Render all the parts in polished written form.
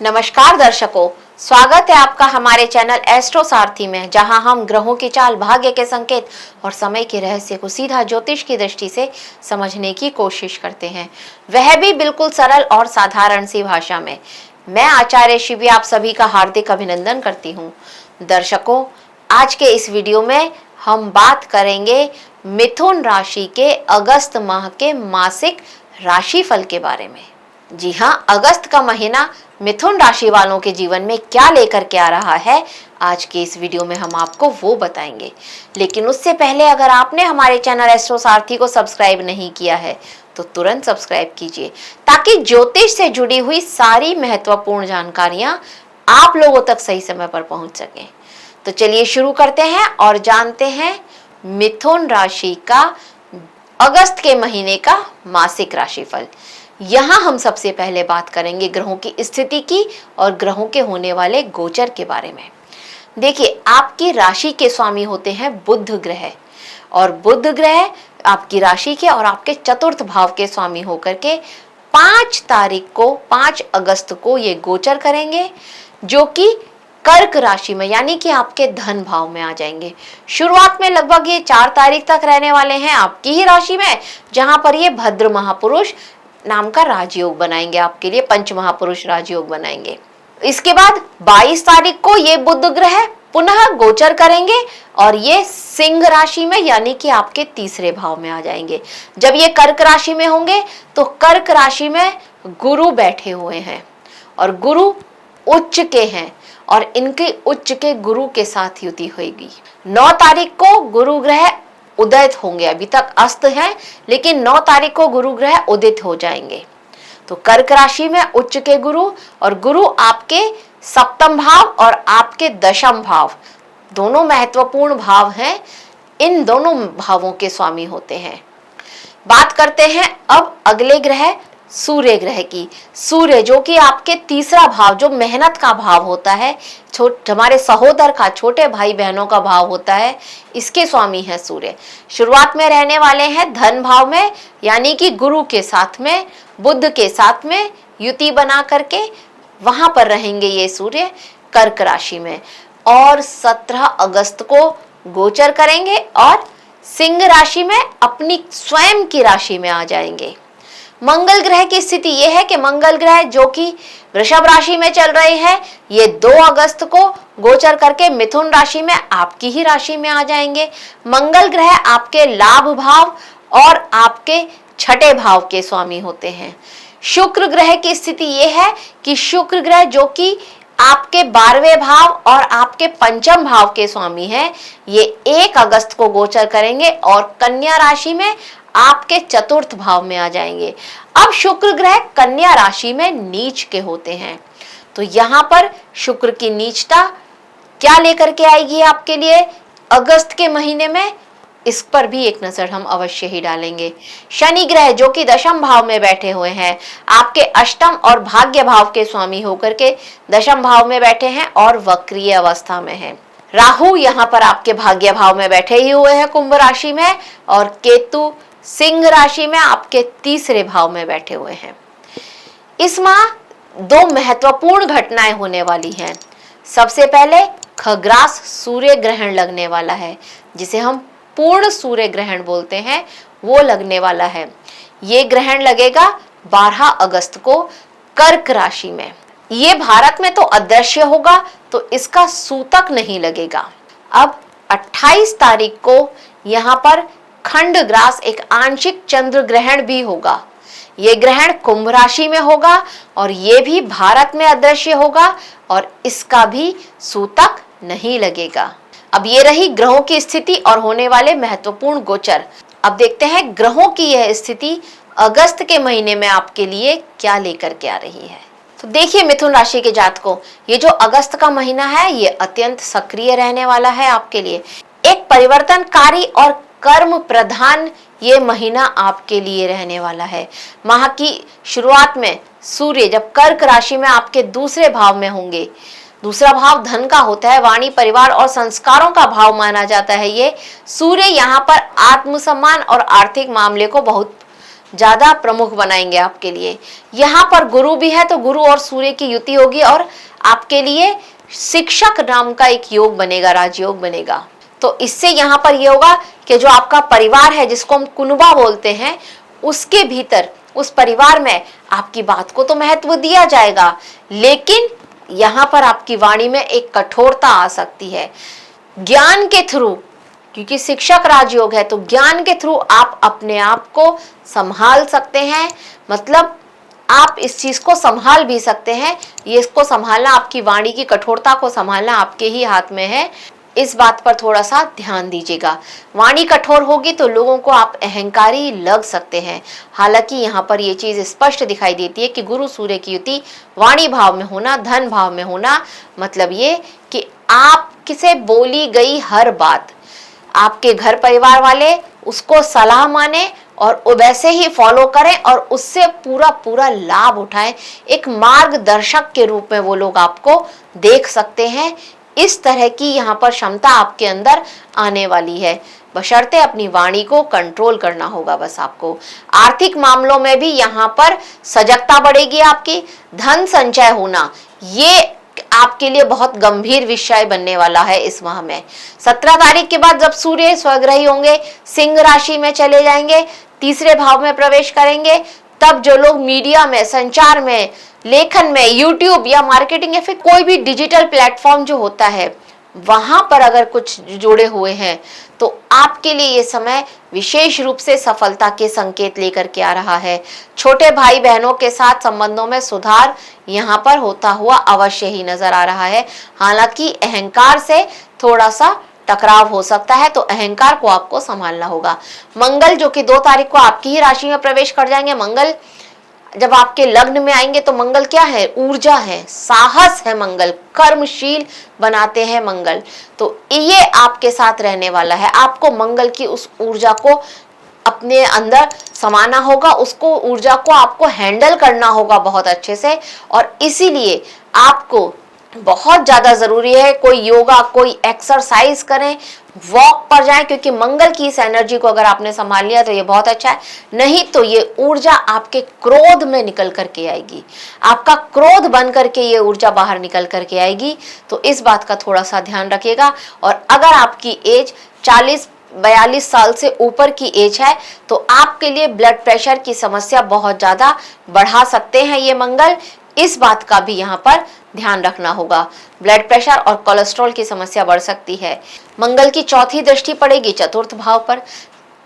नमस्कार दर्शकों, स्वागत है आपका हमारे चैनल एस्ट्रो सारथी में, जहां हम ग्रहों की चाल, भाग्य के संकेत और समय के रहस्य को सीधा ज्योतिष की दृष्टि से समझने की कोशिश करते हैं, वह भी बिल्कुल सरल और साधारण सी भाषा में। मैं आचार्य शिवी आप सभी का हार्दिक अभिनंदन करती हूँ। दर्शकों, आज के इस वीडियो में हम बात करेंगे मिथुन राशि के अगस्त माह के मासिक राशिफल के बारे में। जी हाँ, अगस्त का महीना मिथुन राशि वालों के जीवन में क्या लेकर के आ रहा है, आज के इस वीडियो में हम आपको वो बताएंगे। लेकिन उससे पहले अगर आपने हमारे चैनल एस्ट्रो सारथी को सब्सक्राइब नहीं किया है तो तुरंत सब्सक्राइब कीजिए, ताकि ज्योतिष से जुड़ी हुई सारी महत्वपूर्ण जानकारियां आप लोगों तक सही समय पर पहुंच सकें। तो चलिए शुरू करते हैं और जानते हैं मिथुन राशि का अगस्त के महीने का मासिक राशिफल। यहाँ हम सबसे पहले बात करेंगे ग्रहों की स्थिति की और ग्रहों के होने वाले गोचर के बारे में। देखिए, आपकी राशि के स्वामी होते हैं बुध ग्रह, और बुध ग्रह आपकी राशि के और आपके चतुर्थ भाव के स्वामी होकर के 5 अगस्त को ये गोचर करेंगे, जो कि कर्क राशि में यानी कि आपके धन भाव में आ जाएंगे। शुरुआत में लगभग ये 4 तारीख तक रहने वाले हैं आपकी ही राशि में, जहां पर ये भद्र महापुरुष नाम का राजयोग बनाएंगे, आपके लिए पंच महापुरुष राजयोग बनाएंगे। इसके बाद 22 तारीख को ये बुध ग्रह पुनः गोचर करेंगे और ये सिंह राशि में यानी कि आपके तीसरे भाव में आ जाएंगे। जब ये कर्क राशि में होंगे तो कर्क राशि में गुरु बैठे हुए हैं और गुरु उच्च के हैं, और इनके उच्च के गुरु के साथ युति होगी। 9 तारीख को गुरु ग्रह उदित होंगे, अभी तक अस्त हैं, लेकिन 9 तारीख को गुरु ग्रह उदित हो जाएंगे। तो कर्क राशि में उच्च के गुरु, और गुरु आपके सप्तम भाव और आपके दशम भाव दोनों महत्वपूर्ण भाव हैं, इन दोनों भावों के स्वामी होते हैं। बात करते हैं अब अगले ग्रह सूर्य ग्रह की। सूर्य जो कि आपके तीसरा भाव, जो मेहनत का भाव होता है, हमारे सहोदर का, छोटे भाई बहनों का भाव होता है, इसके स्वामी है सूर्य। शुरुआत में रहने वाले हैं धन भाव में, यानी कि गुरु के साथ में, बुध के साथ में युति बना करके वहां पर रहेंगे ये सूर्य कर्क राशि में, और 17 अगस्त को गोचर करेंगे और सिंह राशि में अपनी स्वयं की राशि में आ जाएंगे। मंगल ग्रह की स्थिति यह है कि मंगल ग्रह जो कि वृषभ राशि में चल रहे हैं, ये 2 अगस्त को गोचर करके मिथुन राशि में आपकी ही राशि में आ जाएंगे। मंगल ग्रह आपके लाभ भाव और आपके छठे भाव के स्वामी होते हैं। शुक्र ग्रह की स्थिति यह है कि शुक्र ग्रह जो कि आपके 12वें भाव और आपके पंचम भाव के स्वामी हैं, ये 1 अगस्त को गोचर करेंगे और कन्या राशि में आपके चतुर्थ भाव में आ जाएंगे। अब शुक्र ग्रह कन्या राशि में नीच के होते हैं, तो यहाँ पर शुक्र की नीचता क्या लेकर के आएगी आपके लिए अगस्त के महीने में, इस पर भी एक नजर हम अवश्य ही डालेंगे। शनि ग्रह जो कि दशम भाव में बैठे हुए हैं, आपके अष्टम और भाग्य भाव के स्वामी होकर के दशम भाव में बैठे हैं और वक्रीय अवस्था में हैं। राहु यहाँ पर आपके भाग्य भाव में बैठे ही हुए हैं कुंभ राशि में, और केतु सिंह राशि में आपके तीसरे भाव में बैठे हुए हैं। इस माह 2 महत्वपूर्ण घटनाएं होने वाली हैं। सबसे पहले खग्रास सूर्य ग्रहण लगने वाला है, जिसे हम पूर्ण सूर्य ग्रहण बोलते हैं, वो लगने वाला है। ये ग्रहण लगेगा 12 अगस्त को कर्क राशि में। ये भारत में तो अदृश्य होगा, तो इसका सूतक नहीं लगेगा। अब 28 तारीख को यहाँ पर खंडग्रास एक आंशिक चंद्र ग्रहण भी होगा। ये ग्रहण कुंभ राशि में होगा और ये भी भारत में अदृश्य होगा, और इसका भी सूतक नहीं लगेगा। अब ये रही ग्रहों की स्थिति और होने वाले महत्वपूर्ण गोचर। अब देखते हैं ग्रहों की यह स्थिति अगस्त के महीने में आपके लिए क्या लेकर के आ रही है। तो देखिए मिथुन राशि के जातकों, ये जो अगस्त का महीना है ये अत्यंत सक्रिय रहने वाला है आपके लिए। एक परिवर्तनकारी और कर्म प्रधान ये महीना आपके लिए रहने वाला है। माह की शुरुआत में सूर्य जब कर्क राशि में आपके दूसरे भाव में होंगे, दूसरा भाव धन का होता है, वाणी परिवार और संस्कारों का भाव माना जाता है। ये सूर्य यहाँ पर आत्मसम्मान और आर्थिक मामले को बहुत ज्यादा प्रमुख बनाएंगे आपके लिए। यहाँ पर गुरु भी है तो गुरु और सूर्य की युति होगी और आपके लिए शिक्षक नाम का एक योग बनेगा, राजयोग बनेगा। तो इससे यहाँ पर ये होगा कि जो आपका परिवार है जिसको हम कुनबा बोलते हैं, उसके भीतर उस परिवार में आपकी बात को तो महत्व दिया जाएगा, लेकिन यहाँ पर आपकी वाणी में एक कठोरता आ सकती है। ज्ञान के थ्रू, क्योंकि शिक्षक राजयोग है, तो ज्ञान के थ्रू आप अपने आप को संभाल सकते हैं। मतलब आप इस चीज को संभाल भी सकते हैं। ये इसको संभालना, आपकी वाणी की कठोरता को संभालना आपके ही हाथ में है। इस बात पर थोड़ा सा ध्यान दीजिएगा। वाणी कठोर होगी तो लोगों को आप अहंकारी लग सकते हैं। हालांकि यहाँ पर ये चीज स्पष्ट दिखाई देती है कि गुरु सूर्य की युति वाणी भाव में होना, धन भाव में होना, मतलब ये कि आपसे बोली गई हर बात आपके घर परिवार वाले उसको सलाह माने और वैसे ही फॉलो करें और उससे पूरा पूरा लाभ उठाएं। एक मार्गदर्शक के रूप में वो लोग आपको देख सकते हैं। इस तरह की यहाँ पर क्षमता आपके अंदर आने वाली है, बशर्ते अपनी वाणी को कंट्रोल करना होगा बस आपको। आर्थिक मामलों में भी यहाँ पर सजगता बढ़ेगी आपकी। धन संचय होना ये आपके लिए बहुत गंभीर विषय बनने वाला है इस माह में। 17 तारीख के बाद जब सूर्य स्वग्रही होंगे, सिंह राशि में चले जाएंगे, तीसरे भाव में प्रवेश करेंगे, तब जो लोग मीडिया में, संचार में, लेखन में, यूट्यूब या मार्केटिंग या फिर कोई भी डिजिटल प्लेटफॉर्म जो होता है वहां पर अगर कुछ जुड़े हुए हैं तो आपके लिए ये समय विशेष रूप से सफलता के संकेत लेकर के आ रहा है। छोटे भाई बहनों के साथ संबंधों में सुधार यहाँ पर होता हुआ अवश्य ही नजर आ रहा है। हालांकि अहंकार से थोड़ा सा टकराव हो सकता है, तो अहंकार को आपको संभालना होगा। मंगल जो कि 2 तारीख को आपकी ही राशि में प्रवेश कर जाएंगे। मंगल जब आपके लग्न में आएंगे तो मंगल क्या है? ऊर्जा है, साहस है, मंगल कर्मशील बनाते हैं मंगल। तो ये आपके साथ रहने वाला है। आपको मंगल की उस ऊर्जा को अपने अंदर समाना होगा, उसको ऊर्जा को आपको हैंडल करना होगा बहुत अच्छे से। और इसीलिए आपको बहुत ज्यादा जरूरी है कोई योगा, कोई एक्सरसाइज करें, वॉक पर जाएं, क्योंकि मंगल की इस एनर्जी को अगर आपने संभाल लिया तो ये बहुत अच्छा है। नहीं तो ये ऊर्जा आपके क्रोध में निकल करके आएगी, आपका क्रोध बन करके ये ऊर्जा बाहर निकल करके आएगी। तो इस बात का थोड़ा सा ध्यान रखिएगा। और अगर आपकी एज 40-42 साल से ऊपर की एज है तो आपके लिए ब्लड प्रेशर की समस्या बहुत ज्यादा बढ़ा सकते हैं ये मंगल। इस बात का भी यहाँ पर ध्यान रखना होगा। ब्लड प्रेशर और कोलेस्ट्रॉल की समस्या बढ़ सकती है। मंगल की चौथी दृष्टि पड़ेगी चतुर्थ भाव पर,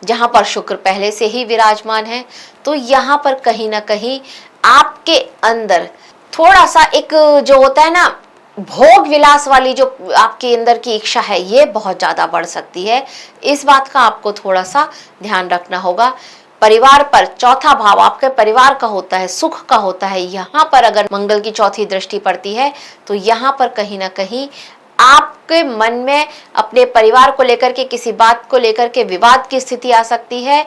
जहां पर शुक्र पहले से ही विराजमान है। तो यहाँ पर कहीं ना कहीं आपके अंदर थोड़ा सा एक जो होता है ना भोग विलास वाली जो आपके अंदर की इच्छा है, ये बहुत ज्यादा बढ़ सकती है। इस बात का आपको थोड़ा सा ध्यान रखना होगा। परिवार पर चौथा भाव आपके परिवार का होता है, सुख का होता है। यहाँ पर अगर मंगल की चौथी दृष्टि पड़ती है तो यहाँ पर कहीं ना कहीं आपके मन में अपने परिवार को लेकर के, किसी बात को लेकर के विवाद की स्थिति आ सकती है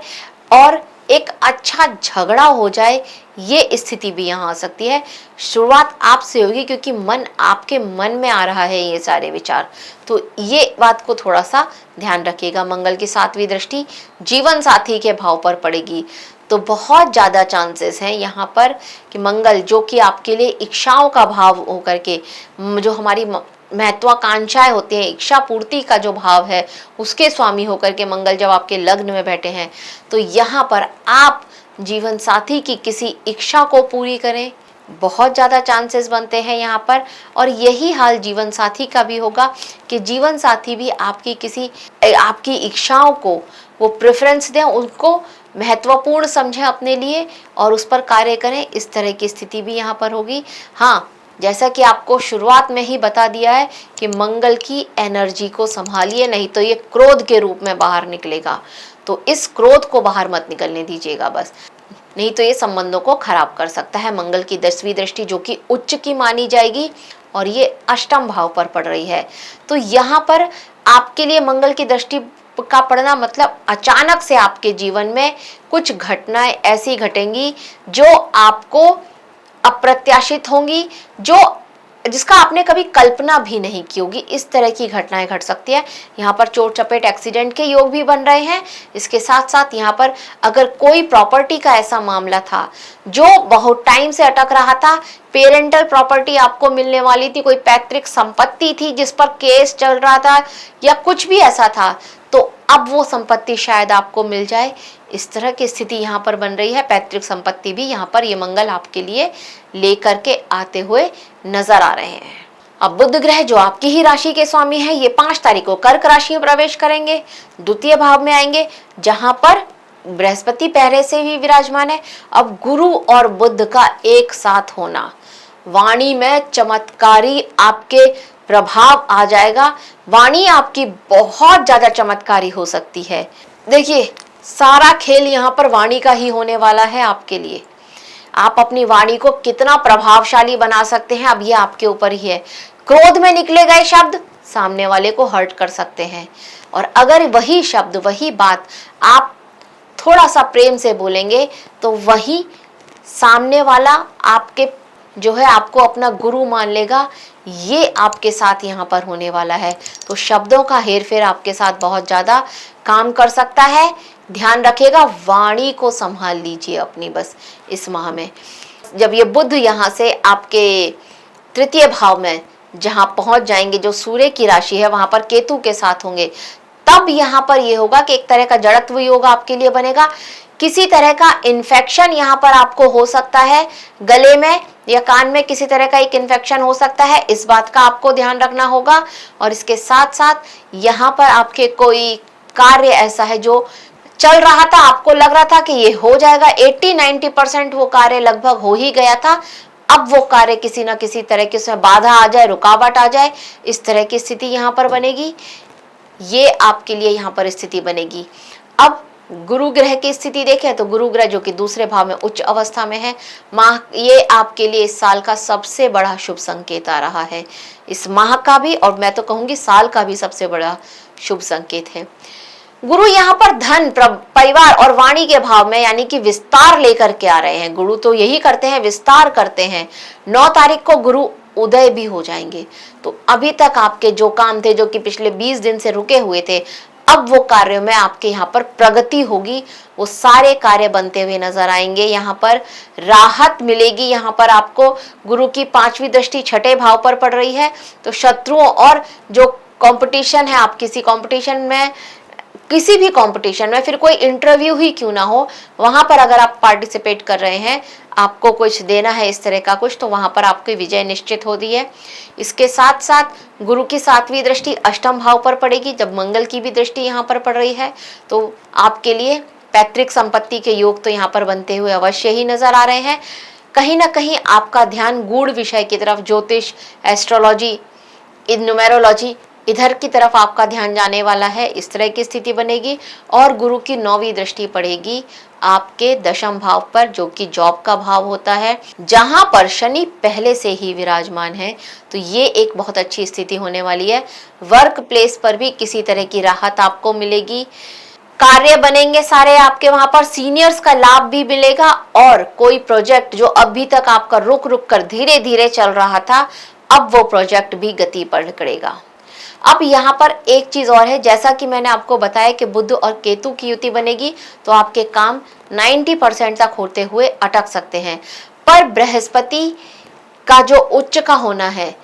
और एक अच्छा झगड़ा हो जाए, ये स्थिति भी यहाँ आ सकती है। शुरुआत आपसे होगी क्योंकि मन आपके मन में आ रहा है ये सारे विचार। तो ये बात को थोड़ा सा ध्यान रखिएगा। मंगल की 7वीं दृष्टि जीवन साथी के भाव पर पड़ेगी तो बहुत ज्यादा चांसेस हैं यहाँ पर कि मंगल जो कि आपके लिए इच्छाओं का भाव होकर के, जो हमारी महत्वाकांक्षाएं होती हैं, इच्छा पूर्ति का जो भाव है, उसके स्वामी होकर के मंगल जब आपके लग्न में बैठे हैं तो यहाँ पर आप जीवन साथी की किसी इच्छा को पूरी करें, बहुत ज़्यादा चांसेस बनते हैं यहाँ पर। और यही हाल जीवन साथी का भी होगा कि जीवन साथी भी आपकी इच्छाओं को वो प्रेफरेंस दें, उनको महत्वपूर्ण समझें अपने लिए और उस पर कार्य करें। इस तरह की स्थिति भी यहाँ पर होगी। हाँ, जैसा कि आपको शुरुआत में ही बता दिया है कि मंगल की एनर्जी को संभालिए, नहीं तो ये क्रोध के रूप में बाहर निकलेगा। तो इस क्रोध को बाहर मत निकलने दीजिएगा बस, नहीं तो ये संबंधों को खराब कर सकता है। मंगल की 10वीं दृष्टि जो कि उच्च की मानी जाएगी और ये अष्टम भाव पर पड़ रही है। तो यहाँ पर आपके लिए मंगल की दृष्टि का पड़ना मतलब अचानक से आपके जीवन में कुछ घटनाएं ऐसी घटेंगी जो आपको अप्रत्याशित होंगी, जो जिसका आपने कभी कल्पना भी नहीं की होगी, इस तरह की घटनाएं घट सकती है। यहाँ पर चोट चपेट एक्सीडेंट के योग भी बन रहे हैं। इसके साथ साथ यहाँ पर अगर कोई प्रॉपर्टी का ऐसा मामला था जो बहुत टाइम से अटक रहा था, पेरेंटल प्रॉपर्टी आपको मिलने वाली थी, कोई पैतृक संपत्ति थी जिस पर केस चल रहा था या कुछ भी ऐसा था, तो अब वो संपत्ति शायद आपको मिल जाए, इस तरह की स्थिति यहाँ पर बन रही है। पैतृक संपत्ति भी यहाँ पर ये मंगल आपके लिए लेकर के आते हुए नजर आ रहे हैं। अब बुध ग्रह जो आपकी ही राशि के स्वामी है, ये 5 तारीख को कर्क राशि में प्रवेश करेंगे, द्वितीय भाव में आएंगे, जहां पर बृहस्पति पहले से ही विराजमान है। अब गुरु और बुध का एक साथ होना, वाणी में चमत्कारी आपके प्रभाव आ जाएगा। वाणी आपकी बहुत ज्यादा चमत्कारी हो सकती है। देखिए, सारा खेल यहाँ पर वाणी का ही होने वाला है आपके लिए। आप अपनी वाणी को कितना प्रभावशाली बना सकते हैं, अब ये आपके ऊपर ही है। क्रोध में निकले गए शब्द सामने वाले को हर्ट कर सकते हैं, और अगर वही शब्द, वही बात आप थोड़ा सा प्रेम से बोलेंगे तो वही सामने वाला आपके जो है आपको अपना गुरु मान लेगा। ये आपके साथ यहाँ पर होने वाला है। तो शब्दों का हेरफेर आपके साथ बहुत ज्यादा काम कर सकता है। ध्यान रखिएगा, वाणी को संभाल लीजिए अपनी बस इस माह में। जब ये बुध यहाँ से आपके तृतीय भाव में जहां पहुंच जाएंगे, जो सूर्य की राशि है, वहां पर केतु के साथ होंगे, तब यहाँ पर ये होगा कि एक तरह का जड़त्व योग आपके लिए बनेगा। किसी तरह का इन्फेक्शन यहाँ पर आपको हो सकता है, गले में या कान में किसी तरह का एक इन्फेक्शन हो सकता है, इस बात का आपको ध्यान रखना होगा। और इसके साथ साथ यहाँ पर आपके कोई कार्य ऐसा है जो चल रहा था, आपको लग रहा था कि ये हो जाएगा, 80-90% वो कार्य लगभग हो ही गया था, अब वो कार्य किसी ना किसी तरह की उसमें बाधा आ जाए, रुकावट आ जाए, इस तरह की स्थिति यहाँ पर बनेगी। ये आपके लिए यहाँ पर स्थिति बनेगी। अब गुरु ग्रह की स्थिति देखें तो गुरु ग्रह जो कि दूसरे भाव में उच्च अवस्था में है, माह ये आपके लिए इस साल का सबसे बड़ा शुभ संकेत आ रहा है। इस माह का भी, और मैं तो कहूंगी साल का भी सबसे बड़ा शुभ संकेत है। गुरु यहाँ पर धन, परिवार और वाणी के भाव में, यानी कि विस्तार लेकर के आ रहे हैं। गुरु तो यही करते हैं, विस्तार करते हैं। 9 तारीख को गुरु उदय भी हो जाएंगे। तो अभी तक आपके जो काम थे, जो कि पिछले 20 दिन से रुके हुए थे, अब वो कार्यों में आपके यहाँ पर प्रगति होगी। वो सारे कार्य बनते हुए नजर आएंगे। यहाँ पर राहत मिलेगी। यहाँ पर आपको गुरु की 5वीं दृष्टि 6ठे भाव पर पड़ रही है। तो शत्रुओं और जो कंपटीशन है, आप किसी कंपटीशन में, किसी भी कंपटीशन में, फिर कोई इंटरव्यू ही क्यों ना हो, वहां पर अगर आप पार्टिसिपेट कर रहे हैं, आपको कुछ देना है इस तरह का कुछ, तो वहां पर आपकी विजय निश्चित होती है। इसके साथ साथ गुरु की 7वीं दृष्टि 8म भाव पर पड़ेगी। जब मंगल की भी दृष्टि यहाँ पर पड़ रही है, तो आपके लिए पैतृक संपत्ति के योग तो यहाँ पर बनते हुए अवश्य ही नजर आ रहे हैं। कहीं ना कहीं आपका ध्यान गूढ़ विषय की तरफ, ज्योतिष, एस्ट्रोलॉजी, न्यूमेरोलॉजी, इधर की तरफ आपका ध्यान जाने वाला है। इस तरह की स्थिति बनेगी। और गुरु की 9वीं दृष्टि पड़ेगी आपके 10म भाव पर, जो कि जॉब का भाव होता है, जहां पर शनि पहले से ही विराजमान है। तो ये एक बहुत अच्छी स्थिति होने वाली है। वर्क प्लेस पर भी किसी तरह की राहत आपको मिलेगी। कार्य बनेंगे सारे आपके, वहां पर सीनियर्स का लाभ भी मिलेगा। और कोई प्रोजेक्ट जो अभी तक आपका रुक रुक कर धीरे धीरे चल रहा था, अब वो प्रोजेक्ट भी गति पकड़ेगा। अब यहाँ पर एक चीज और है, जैसा कि मैंने आपको बताया कि बुध और केतु की युति बनेगी, तो आपके काम 90% तक होते हुए अटक सकते हैं। पर बृहस्पति का जो उच्च का होना है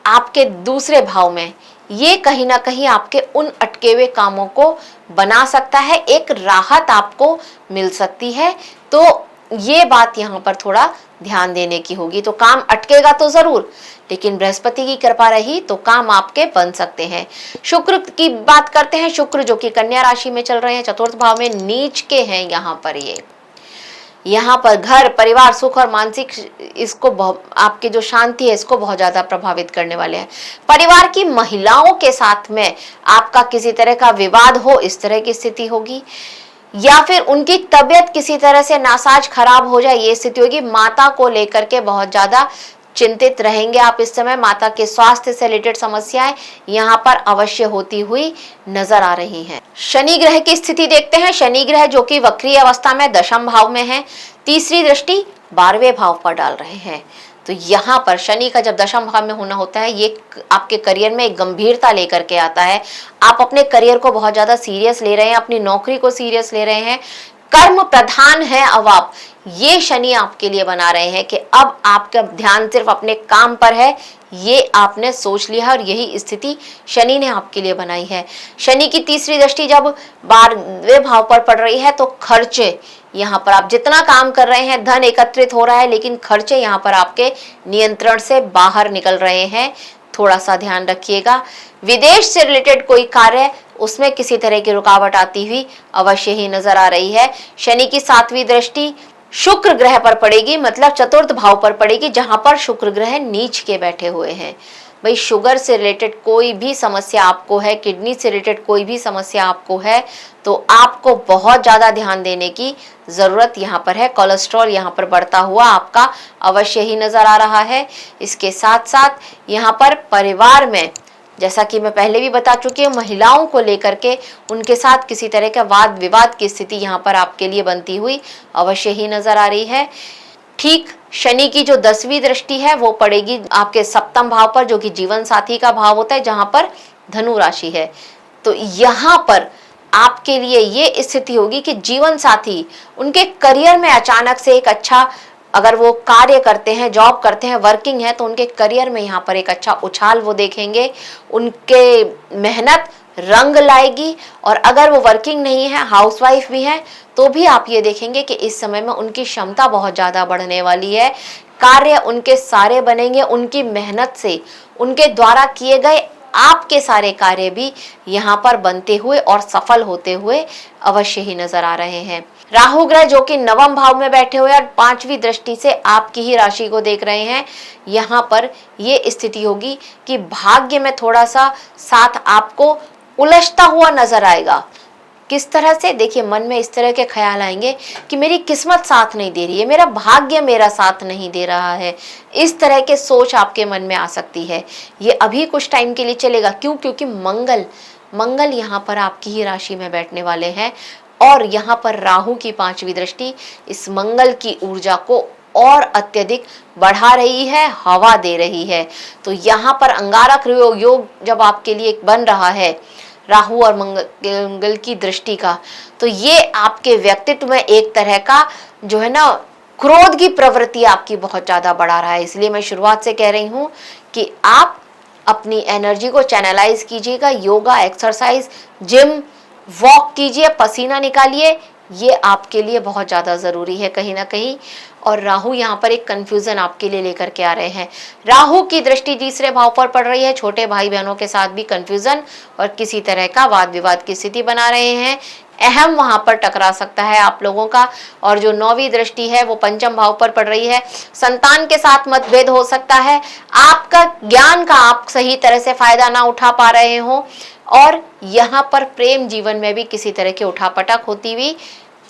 आपके दूसरे भाव में, ये कहीं ना कहीं आपके उन अटके हुए कामों को बना सकता है, एक राहत आपको मिल सकती है। तो ये बात यहाँ पर थोड़ा ध्यान देने की होगी। तो काम अटकेगा तो जरूर, लेकिन बृहस्पति की कृपा रही तो काम आपके बन सकते हैं। शुक्र की बात करते हैं। शुक्र जो कि कन्या राशि में चल रहे हैं, 4th भाव में नीच के हैं। यहाँ पर यहाँ पर घर, परिवार, सुख और मानसिक, इसको आपके जो शांति है इसको बहुत ज्यादा प्रभावित करने वाले हैं। परिवार की महिलाओं के साथ में आपका किसी तरह का विवाद हो, इस तरह की स्थिति होगी, या फिर उनकी तबीयत किसी तरह से नासाज खराब हो जाए, ये स्थिति होगी। माता को लेकर के बहुत ज्यादा चिंतित रहेंगे आप इस समय। माता के स्वास्थ्य से रिलेटेड समस्याएं यहाँ पर अवश्य होती हुई नजर आ रही हैं। शनि ग्रह की स्थिति देखते हैं। शनि ग्रह जो कि वक्रीय अवस्था में 10म भाव में है, तीसरी दृष्टि 12वें भाव पर डाल रहे हैं। तो यहाँ पर शनि का जब दशम भाव में होना होता है, ये आपके करियर में एक गंभीरता लेकर के आता है। आप अपने करियर को बहुत ज्यादा सीरियस ले रहे हैं, अपनी नौकरी को सीरियस ले रहे हैं, कर्म प्रधान है अब आप, ये शनि आपके लिए बना रहे हैं कि अब आपका ध्यान सिर्फ अपने काम पर है, ये आपने सोच लिया है और यही स्थिति शनि ने आपके लिए बनाई है। शनि की तीसरी दृष्टि जब 12वें भाव पर पड़ रही है तो खर्चे, यहाँ पर आप जितना काम कर रहे हैं धन एकत्रित हो रहा है, लेकिन खर्चे यहाँ पर आपके नियंत्रण से बाहर निकल रहे हैं, थोड़ा सा ध्यान रखिएगा। विदेश से रिलेटेड कोई कार्य, उसमें किसी तरह की रुकावट आती हुई अवश्य ही नजर आ रही है। शनि की 7वीं दृष्टि शुक्र ग्रह पर पड़ेगी, मतलब चतुर्थ भाव पर पड़ेगी, जहां पर शुक्र ग्रह नीच के बैठे हुए हैं। भाई शुगर से रिलेटेड कोई भी समस्या आपको है, किडनी से रिलेटेड कोई भी समस्या आपको है, तो आपको बहुत ज्यादा ध्यान देने की जरूरत यहाँ पर है। कोलेस्ट्रॉल यहाँ पर बढ़ता हुआ आपका अवश्य ही नजर आ रहा है। इसके साथ साथ यहाँ पर परिवार में, जैसा कि मैं पहले भी बता चुकी हूँ, महिलाओं को लेकर के उनके साथ किसी तरह का वाद विवाद की स्थिति यहाँ पर आपके लिए बनती हुई अवश्य ही नजर आ रही है। ठीक शनि की जो 10वीं दृष्टि है वो पड़ेगी आपके 7वें भाव पर, जो कि जीवन साथी का भाव होता है, जहां पर धनु राशि है। तो यहाँ पर आपके लिए ये स्थिति होगी कि जीवन साथी उनके करियर में अचानक से एक अच्छा, अगर वो कार्य करते हैं, जॉब करते हैं, वर्किंग है, तो उनके करियर में यहाँ पर एक अच्छा उछाल वो देखेंगे, उनके मेहनत रंग लाएगी। और अगर वो वर्किंग नहीं है, हाउसवाइफ भी हैं, तो भी आप ये देखेंगे कि इस समय में उनकी क्षमता बहुत ज़्यादा बढ़ने वाली है, कार्य उनके सारे बनेंगे, उनकी मेहनत से उनके द्वारा किए गए आपके सारे कार्य भी यहाँ पर बनते हुए और सफल होते हुए अवश्य ही नजर आ रहे हैं। राहु ग्रह जो कि 9वें भाव में बैठे हुए और 5वीं दृष्टि से आपकी ही राशि को देख रहे हैं, यहाँ पर ये स्थिति होगी कि भाग्य में थोड़ा सा साथ आपको उलझता हुआ नजर आएगा। किस तरह से, देखिए मन में इस तरह के ख्याल आएंगे कि मेरी किस्मत साथ नहीं दे रही है, मेरा भाग्य मेरा साथ नहीं दे रहा है, इस तरह के सोच आपके मन में आ सकती है। ये अभी कुछ टाइम के लिए चलेगा। क्यों? क्योंकि मंगल यहाँ पर आपकी ही राशि में बैठने वाले हैं और यहाँ पर राहु की 5वीं दृष्टि इस मंगल की ऊर्जा को और अत्यधिक बढ़ा रही है, हवा दे रही है। तो यहाँ पर अंगारक योग जब आपके लिए बन रहा है राहु और मंगल की दृष्टि का, तो ये आपके व्यक्तित्व में एक तरह का जो है ना, क्रोध की प्रवृत्ति आपकी बहुत ज्यादा बढ़ा रहा है। इसलिए मैं शुरुआत से कह रही हूँ कि आप अपनी एनर्जी को चैनलाइज कीजिएगा, योगा, एक्सरसाइज, जिम, वॉक कीजिए, पसीना निकालिए, ये आपके लिए बहुत ज़्यादा ज़रूरी है कहीं ना कहीं। और राहु यहाँ पर एक कंफ्यूजन आपके लिए लेकर के आ रहे हैं। राहु की दृष्टि तीसरे भाव पर पड़ रही है, छोटे भाई बहनों के साथ भी कंफ्यूजन और किसी तरह का वाद विवाद की स्थिति बना रहे हैं। अहम वहां पर टकरा सकता है आप लोगों का। और जो 9वीं दृष्टि है वो 5वें भाव पर पड़ रही है, संतान के साथ मतभेद हो सकता है, आपका ज्ञान का आप सही तरह से फायदा ना उठा पा रहे हो, और यहाँ पर प्रेम जीवन में भी किसी तरह की उठापटक होती हुई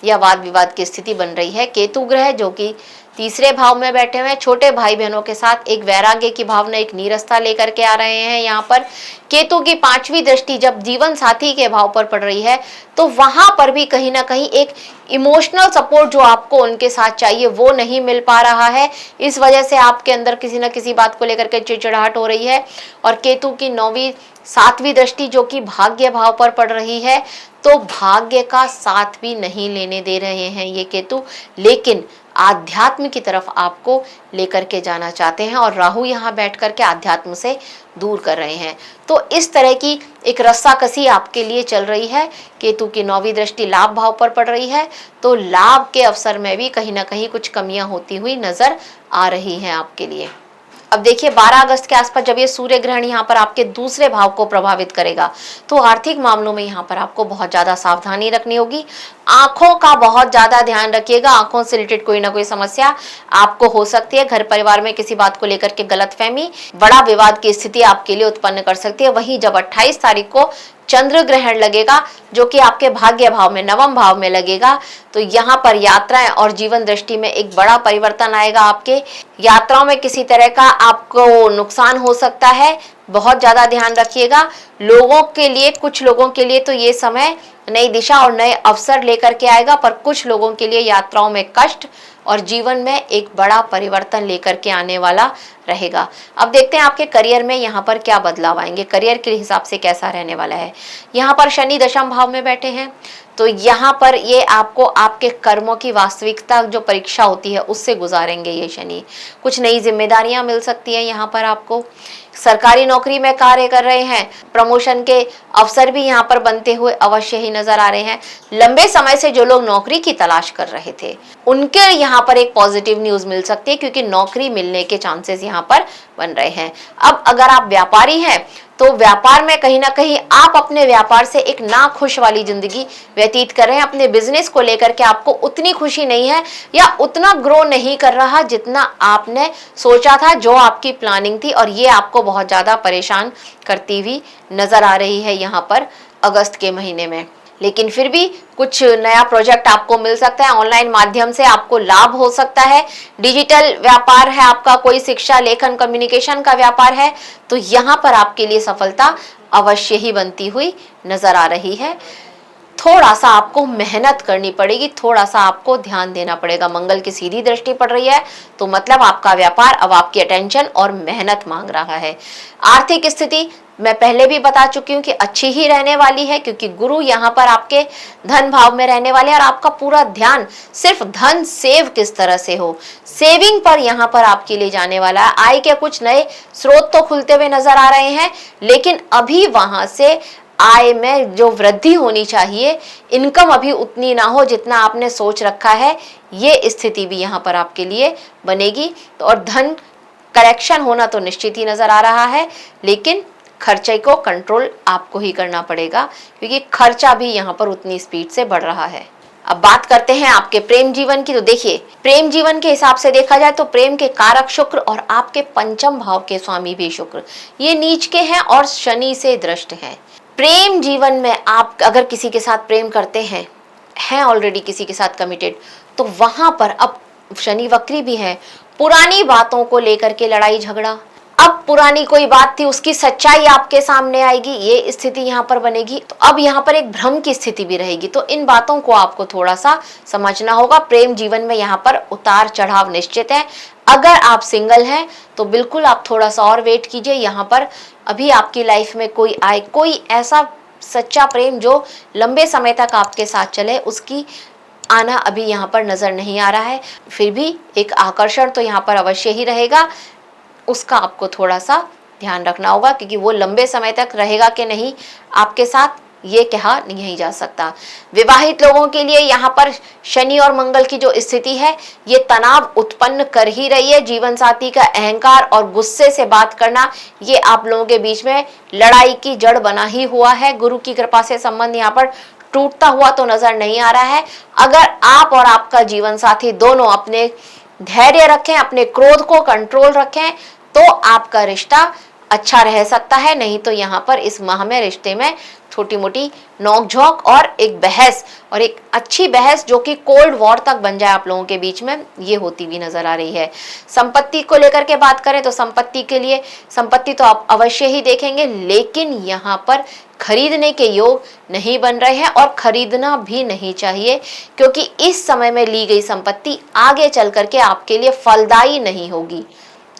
या वाद विवाद की स्थिति बन रही है। केतु ग्रह जो कि तीसरे भाव में बैठे हुए हैं, छोटे भाई बहनों के साथ एक वैराग्य की भावना, एक नीरसता लेकर के आ रहे हैं। यहाँ पर केतु की 5वीं दृष्टि जब जीवन साथी के भाव पर पड़ रही है, तो वहां पर भी कहीं ना कहीं एक इमोशनल सपोर्ट जो आपको उनके साथ चाहिए वो नहीं मिल पा रहा है। इस वजह से आपके अंदर किसी न किसी बात को लेकर के चिड़चिड़ाहट हो रही है। और केतु की 7वीं दृष्टि जो कि भाग्य भाव पर पड़ रही है, तो भाग्य का साथ भी नहीं लेने दे रहे हैं ये केतु, लेकिन आध्यात्म की तरफ आपको लेकर के जाना चाहते हैं और राहु यहाँ बैठ करके आध्यात्म से दूर कर रहे हैं। तो इस तरह की एक रस्साकसी आपके लिए चल रही है। केतु की 9वीं दृष्टि लाभ भाव पर पड़ रही है, तो लाभ के अवसर में भी कहीं ना कहीं कुछ कमियां होती हुई नजर आ रही हैं आपके लिए। अब देखिए 12 अगस्त के आसपास जब ये सूर्य ग्रहण यहाँ पर आपके दूसरे भाव को प्रभावित करेगा, तो आर्थिक मामलों में यहाँ पर आपको बहुत ज्यादा सावधानी रखनी होगी। आंखों का बहुत ज्यादा ध्यान रखिएगा, आंखों से रिलेटेड कोई ना कोई समस्या आपको हो सकती है। घर परिवार में किसी बात को लेकर के गलतफहमी, बड़ा विवाद की स्थिति आपके लिए उत्पन्न कर सकती है। वहीं जब 28 तारीख को चंद्र ग्रहण लगेगा जो कि आपके भाग्य भाव में 9वें भाव में लगेगा, तो यहाँ पर यात्राएं और जीवन दृष्टि में एक बड़ा परिवर्तन आएगा। आपके यात्राओं में किसी तरह का आपको नुकसान हो सकता है, बहुत ज्यादा ध्यान रखिएगा। लोगों के लिए, कुछ लोगों के लिए तो ये समय नई दिशा और नए अवसर लेकर के आएगा, पर कुछ लोगों के लिए यात्राओं में कष्ट और जीवन में एक बड़ा परिवर्तन लेकर के आने वाला रहेगा। अब देखते हैं आपके करियर में यहाँ पर क्या बदलाव आएंगे, करियर के हिसाब से कैसा रहने वाला है। यहाँ पर शनि दशम भाव में बैठे हैं, तो यहाँ पर ये आपको आपके कर्मों की वास्तविकता जो परीक्षा होती है उससे गुजारेंगे ये शनि। कुछ नई जिम्मेदारियां मिल सकती है यहाँ पर आपको। सरकारी नौकरी में कार्य कर रहे हैं, प्रमोशन के अवसर भी यहाँ पर बनते हुए अवश्य ही नजर आ रहे हैं। लंबे समय से जो लोग नौकरी की तलाश कर रहे थे उनके यहाँ पर एक पॉजिटिव न्यूज मिल सकती है, क्योंकि नौकरी मिलने के चांसेस यहाँ पर बन रहे हैं। अब अगर आप व्यापारी हैं तो व्यापार में कहीं ना कहीं आप अपने व्यापार से एक ना खुश वाली जिंदगी व्यतीत कर रहे हैं। अपने बिजनेस को लेकर के आपको उतनी खुशी नहीं है या उतना ग्रो नहीं कर रहा जितना आपने सोचा था, जो आपकी प्लानिंग थी, और ये आपको बहुत ज्यादा परेशान करती हुई नजर आ रही है यहाँ पर अगस्त के महीने में। लेकिन फिर भी कुछ नया प्रोजेक्ट आपको मिल सकता है, ऑनलाइन माध्यम से आपको लाभ हो सकता है। डिजिटल व्यापार है आपका, कोई शिक्षा, लेखन, कम्युनिकेशन का व्यापार है, तो यहाँ पर आपके लिए सफलता अवश्य ही बनती हुई नजर आ रही है। थोड़ा सा आपको मेहनत करनी पड़ेगी, थोड़ा सा आपको ध्यान देना पड़ेगा। मंगल की सीधी दृष्टि पड़ रही है, तो मतलब आपका व्यापार अब आपकी अटेंशन और मेहनत मांग रहा है। आर्थिक स्थिति मैं पहले भी बता चुकी हूँ कि अच्छी ही रहने वाली है, क्योंकि गुरु यहाँ पर आपके धन भाव में रहने वाले हैं और आपका पूरा ध्यान सिर्फ धन सेव किस तरह से हो, सेविंग पर यहाँ पर आपके लिए जाने वाला है। आय के कुछ नए स्रोत तो खुलते हुए नजर आ रहे हैं, लेकिन अभी वहां से आय में जो वृद्धि होनी चाहिए, इनकम अभी उतनी ना हो जितना आपने सोच रखा है, ये स्थिति भी यहाँ पर आपके लिए बनेगी। और धन करेक्शन होना तो निश्चित ही नजर आ रहा है, लेकिन खर्चे को कंट्रोल आपको ही करना पड़ेगा, क्योंकि खर्चा भी यहाँ पर उतनी स्पीड से बढ़ रहा है। अब बात करते हैं आपके प्रेम जीवन की। तो देखिए, प्रेम जीवन के हिसाब से देखा जाए तो प्रेम के कारक शुक्र और आपके पंचम भाव के स्वामी भी शुक्र, ये नीच के हैं और शनि से दृष्ट हैं। प्रेम जीवन में आप अगर किसी के साथ प्रेम करते हैं ऑलरेडी किसी के साथ कमिटेड, तो वहां पर अब शनि वक्री भी है, पुरानी बातों को लेकर के लड़ाई झगड़ा, अब पुरानी कोई बात थी उसकी सच्चाई आपके सामने आएगी, ये स्थिति यहाँ पर बनेगी। तो अब यहाँ पर एक भ्रम की स्थिति भी रहेगी, तो इन बातों को आपको थोड़ा सा समझना होगा। प्रेम जीवन में यहाँ पर उतार चढ़ाव निश्चित है। अगर आप सिंगल हैं तो बिल्कुल आप थोड़ा सा और वेट कीजिए। यहाँ पर अभी आपकी लाइफ में कोई आए, कोई ऐसा सच्चा प्रेम जो लंबे समय तक आपके साथ चले, उसकी आना अभी यहाँ पर नजर नहीं आ रहा है। फिर भी एक आकर्षण तो यहाँ पर अवश्य ही रहेगा, उसका आपको थोड़ा सा ध्यान रखना होगा, क्योंकि वो लंबे समय तक रहेगा कि नहीं आपके साथ, ये कहा नहीं जा सकता। विवाहित लोगों के लिए यहाँ पर शनि और मंगल की जो स्थिति है, ये तनाव उत्पन्न कर ही रही है। जीवन साथी का अहंकार और गुस्से से बात करना, ये आप लोगों के बीच में लड़ाई की जड़ बना ही हुआ है। गुरु की कृपा से संबंध यहाँ पर टूटता हुआ तो नजर नहीं आ रहा है। अगर आप और आपका जीवन साथी दोनों अपने धैर्य रखें, अपने क्रोध को कंट्रोल रखें, तो आपका रिश्ता अच्छा रह सकता है। नहीं तो यहाँ पर इस माह में रिश्ते में छोटी मोटी नोकझोंक और एक बहस, और एक अच्छी बहस जो कि कोल्ड वॉर तक बन जाए आप लोगों के बीच में, ये होती भी नजर आ रही है। संपत्ति को लेकर के बात करें तो संपत्ति के लिए, संपत्ति तो आप अवश्य ही देखेंगे, लेकिन यहाँ पर खरीदने के योग नहीं बन रहे हैं और खरीदना भी नहीं चाहिए, क्योंकि इस समय में ली गई संपत्ति आगे चल करके आपके लिए फलदायी नहीं होगी,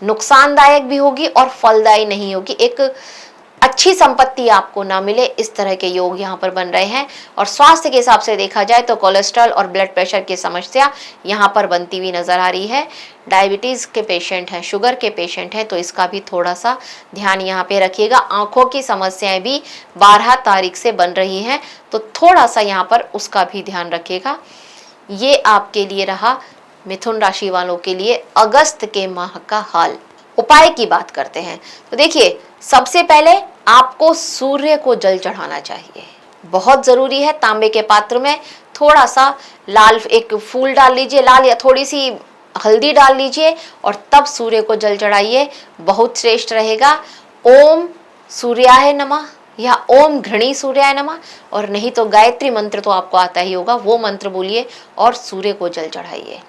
नुकसानदायक भी होगी और फलदायी नहीं होगी। एक अच्छी संपत्ति आपको ना मिले, इस तरह के योग यहाँ पर बन रहे हैं। और स्वास्थ्य के हिसाब से देखा जाए तो कोलेस्ट्रॉल और ब्लड प्रेशर की समस्या यहाँ पर बनती हुई नजर आ रही है। डायबिटीज के पेशेंट हैं, शुगर के पेशेंट हैं, तो इसका भी थोड़ा सा ध्यान यहाँ पे रखिएगा। आंखों की समस्याएं भी 12 तारीख से बन रही हैं, तो थोड़ा सा यहाँ पर उसका भी ध्यान रखिएगा। ये आपके लिए रहा मिथुन राशि वालों के लिए अगस्त के माह का हाल। उपाय की बात करते हैं तो देखिए, सबसे पहले आपको सूर्य को जल चढ़ाना चाहिए, बहुत जरूरी है। तांबे के पात्र में थोड़ा सा लाल एक फूल डाल लीजिए, लाल या थोड़ी सी हल्दी डाल लीजिए और तब सूर्य को जल चढ़ाइए, बहुत श्रेष्ठ रहेगा। ओम सूर्याय नमः या ओम घृणी सूर्याय नमः, और नहीं तो गायत्री मंत्र तो आपको आता ही होगा, वो मंत्र बोलिए और सूर्य को जल चढ़ाइए।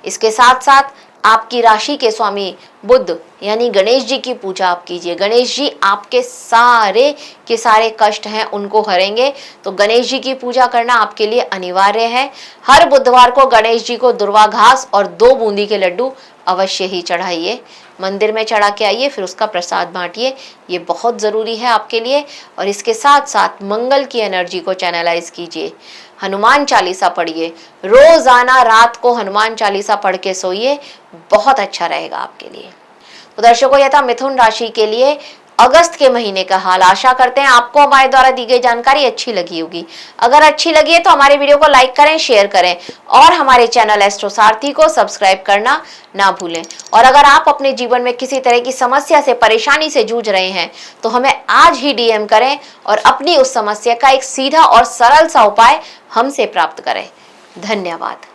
इसके साथ साथ आपकी राशि के स्वामी बुध यानी गणेश जी की पूजा आप कीजिए। गणेश जी आपके सारे के सारे कष्ट हैं उनको हरेंगे, तो गणेश जी की पूजा करना आपके लिए अनिवार्य है। हर बुधवार को गणेश जी को दुर्वा घास और 2 बूंदी के लड्डू अवश्य ही चढ़ाइए, मंदिर में चढ़ा के आइए, फिर उसका प्रसाद बांटिए, ये बहुत ज़रूरी है आपके लिए। और इसके साथ साथ मंगल की एनर्जी को चैनलाइज कीजिए, हनुमान चालीसा पढ़िए, रोजाना रात को हनुमान चालीसा पढ़ के सोइए, बहुत अच्छा रहेगा आपके लिए। तो दर्शकों, यह था मिथुन राशि के लिए अगस्त के महीने का हाल। आशा करते हैं आपको हमारे द्वारा दी गई जानकारी अच्छी लगी होगी। अगर अच्छी लगी है तो हमारे वीडियो को लाइक करें, शेयर करें और हमारे चैनल एस्ट्रो सारथी को सब्सक्राइब करना ना भूलें। और अगर आप अपने जीवन में किसी तरह की समस्या से, परेशानी से जूझ रहे हैं तो हमें आज ही डीएम करें और अपनी उस समस्या का एक सीधा और सरल सा उपाय हमसे प्राप्त करें। धन्यवाद।